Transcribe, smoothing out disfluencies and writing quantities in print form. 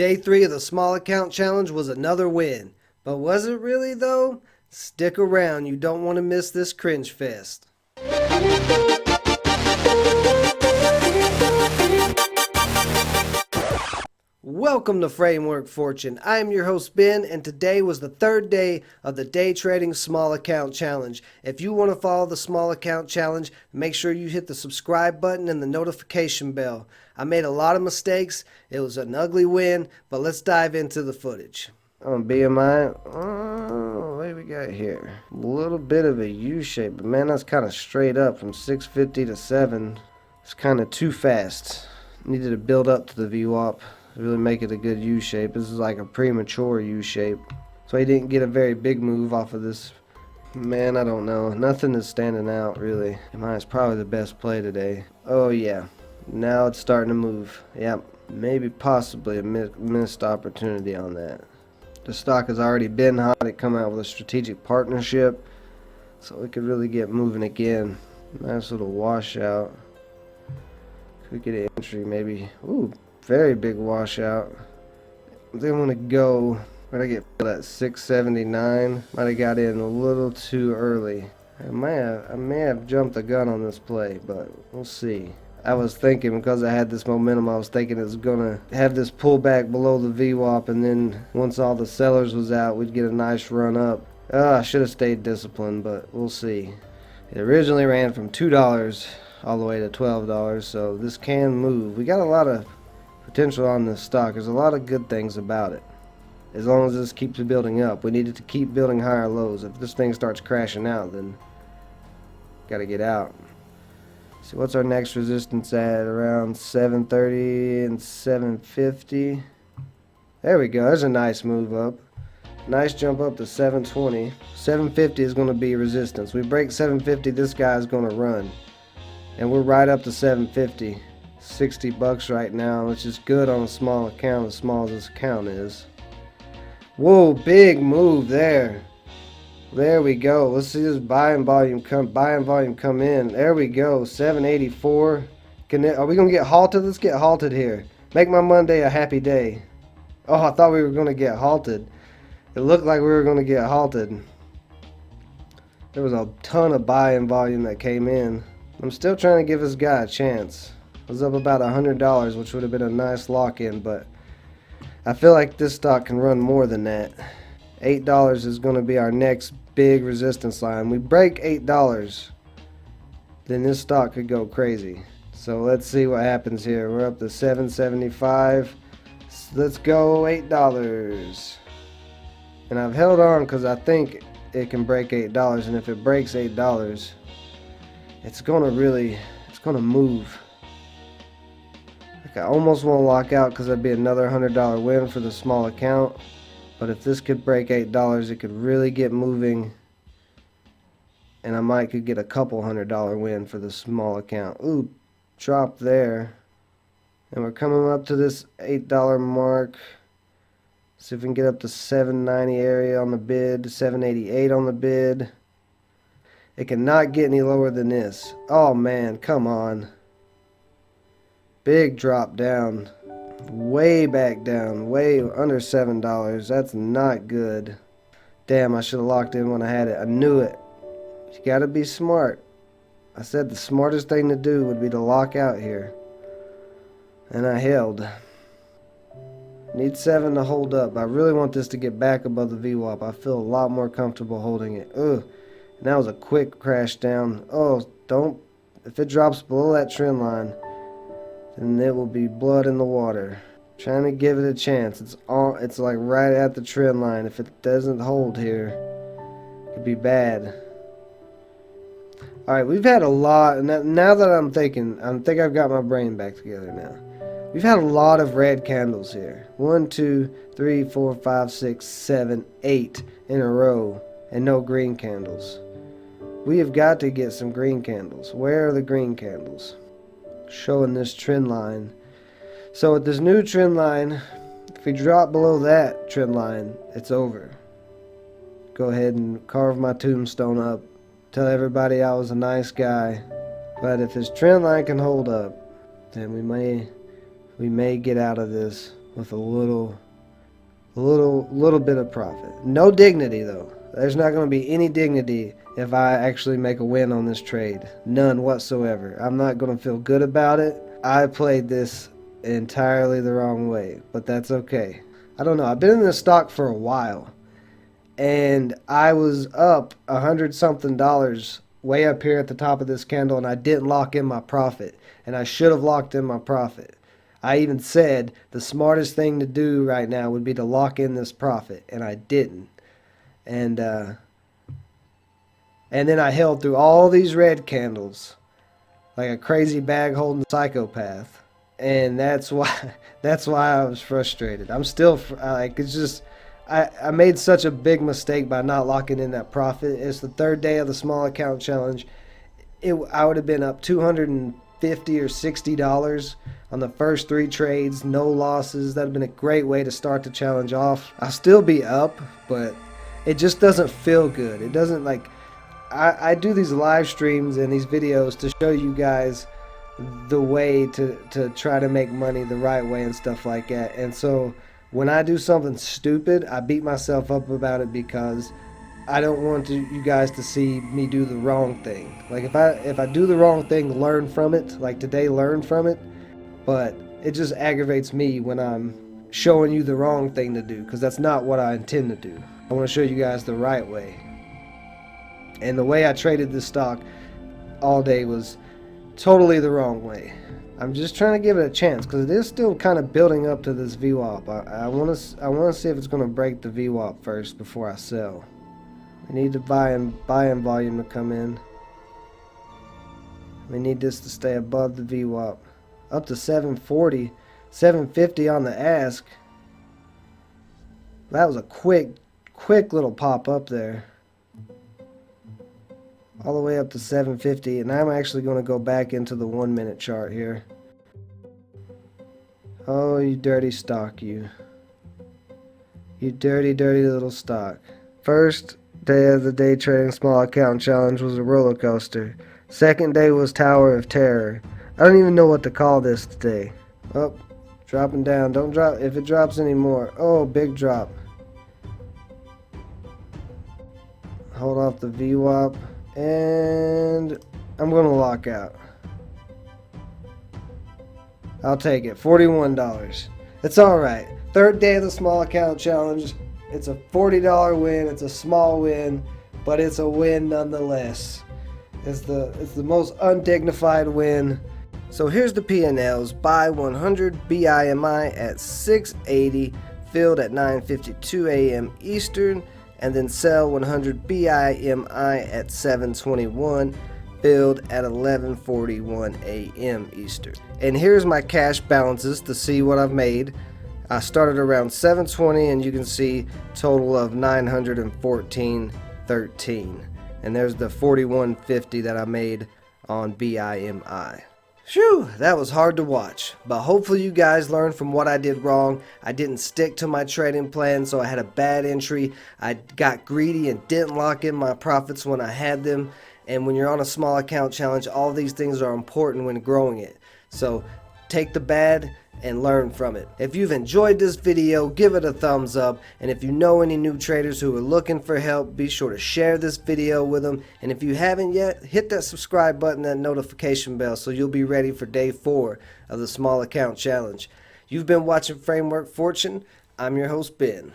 Day 3 of the Small Account Challenge was another win. But was it really though? Stick around, you don't want to miss this cringe fest. Welcome to Framework Fortune. I am your host Ben, and today was the third day of the Day Trading Small Account Challenge. If you want to follow the Small Account Challenge, make sure you hit the subscribe button and the notification bell. I made a lot of mistakes. It was an ugly win, but let's dive into the footage. On BMI, what do we got here? A little bit of a U shape, but man, that's kind of straight up from 650 to 7. It's kind of too fast. Needed to build up to the VWAP. Really make it a good U shape. This is like a premature U shape. So he didn't get a very big move off of this. Man, I don't know. Nothing is standing out really. Mine is probably the best play today. Oh yeah. Now it's starting to move. Yep. Maybe possibly a missed opportunity on that. The stock has already been hot. It come out with a strategic partnership. So it could really get moving again. Nice little washout. Could get an entry maybe. Ooh. Very big washout. I think I'm gonna go. Where'd I get at 679? Might have got in a little too early. I may have jumped the gun on this play, but we'll see. I was thinking because I had this momentum, I was thinking it was gonna have this pullback below the VWAP, and then once all the sellers was out, we'd get a nice run up. I should have stayed disciplined, but we'll see. It originally ran from $2 all the way to $12, so this can move. We got a lot of potential on this stock. There's a lot of good things about it. As long as this keeps building up. We need it to keep building higher lows. If this thing starts crashing out, then gotta get out. So what's our next resistance at? Around 730 and 750. There we go. There's a nice move up. Nice jump up to 720. 750 is going to be resistance. We break 750, this guy's going to run. And we're right up to 750. $60 right now, which is good on a small account, as small as this account is. Whoa, big move there. There we go. Let's see this buying volume come in. There we go. 784. Are we gonna get halted? Let's get halted here. Make my Monday a happy day. Oh, I thought we were gonna get halted. It looked like we were gonna get halted. There was a ton of buying volume that came in. I'm still trying to give this guy a chance. It was up about $100, which would have been a nice lock-in, but I feel like this stock can run more than that. $8 is going to be our next big resistance line. We break $8, then this stock could go crazy. So let's see what happens here. We're up to 775. Let's go $8. And I've held on because I think it can break $8, and if it breaks $8, it's going to move. I almost want to lock out because that'd be another $100 win for the small account. But if this could break $8, it could really get moving. And I could get a couple $100 win for the small account. Ooh, drop there. And we're coming up to this $8 mark. See if we can get up to 790 area on the bid, 788 on the bid. It cannot get any lower than this. Oh man, come on. Big drop down, way back down, way under $7. That's not good. Damn, I should have locked in when I had it. I knew it. You gotta be smart. I said the smartest thing to do would be to lock out here. And I held. Need 7 to hold up. I really want this to get back above the VWAP. I feel a lot more comfortable holding it. Ugh. And that was a quick crash down. Oh, if it drops below that trend line, then it will be blood in the water. Trying to give it a chance. It's like right at the trend line. If it doesn't hold here, it could be bad. Alright, we've had a lot, and now that I think I've got my brain back together now. We've had a lot of red candles here. 1, 2, 3, 4, 5, 6, 7, 8 in a row, and no green candles. We have got to get some green candles. Where are the green candles? Showing this trend line. So with this new trend line, if we drop below that trend line, it's over. Go ahead and carve my tombstone up. Tell everybody I was a nice guy. But if this trend line can hold up, then we may get out of this. with a little bit of profit. No dignity though. There's not going to be any dignity if I actually make a win on this trade. None whatsoever. I'm not going to feel good about it. I played this entirely the wrong way, but that's okay. I don't know. I've been in this stock for a while, and I was up $100 something way up here at the top of this candle, and I didn't lock in my profit, and I should have locked in my profit. I even said the smartest thing to do right now would be to lock in this profit, and I didn't. And then I held through all these red candles like a crazy bag holding psychopath, and that's why I was frustrated. I'm still like, it's just I made such a big mistake by not locking in that profit. It's the third day of the small account challenge. I would have been up $250 or $60 on the first 3 trades, no losses. That'd have been a great way to start the challenge off. I'll still be up, but it just doesn't feel good. It doesn't, like, I do these live streams and these videos to show you guys the way to try to make money the right way and stuff like that. And so when I do something stupid, I beat myself up about it because I don't want you guys to see me do the wrong thing. Like, if I do the wrong thing, learn from it. Like today, learn from it. But it just aggravates me when I'm showing you the wrong thing to do, because that's not what I intend to do. I want to show you guys the right way. And the way I traded this stock all day was totally the wrong way. I'm just trying to give it a chance because it is still kind of building up to this VWAP. I want to see if it's going to break the VWAP first before I sell. We need the buy-in volume to come in. We need this to stay above the VWAP. Up to 740, 750 on the ask. That was a quick little pop up there. All the way up to 750, and I'm actually going to go back into the 1 minute chart here. Oh, you dirty stock, you. You dirty little stock. First day of the day trading small account challenge was a roller coaster. Second day was Tower of Terror. I don't even know what to call this today. Oh, dropping down. Don't drop if it drops anymore. Oh, big drop. Hold off the VWAP. And I'm going to lock out. I'll take it. $41. It's alright. Third day of the small account challenge. It's a $40 win. It's a small win, but it's a win nonetheless. It's the most undignified win. So here's the P&Ls. Buy 100 BIMI at 680, filled at 9:52 a.m. Eastern. And then sell 100 BIMI at 7:21, filled at 11:41 a.m. Eastern. And here's my cash balances to see what I've made. I started around 7:20, and you can see total of 914.13. And there's the 41.50 that I made on BIMI. Phew, that was hard to watch, but hopefully you guys learned from what I did wrong. I didn't stick to my trading plan, so I had a bad entry. I got greedy and didn't lock in my profits when I had them. And when you're on a small account challenge, all these things are important when growing it. So take the bad and learn from it. If you've enjoyed this video, give it a thumbs up, and if you know any new traders who are looking for help, be sure to share this video with them. And if you haven't yet, hit that subscribe button and notification bell so you'll be ready for day 4 of the small account challenge. You've been watching Framework Fortune. I'm your host, Ben.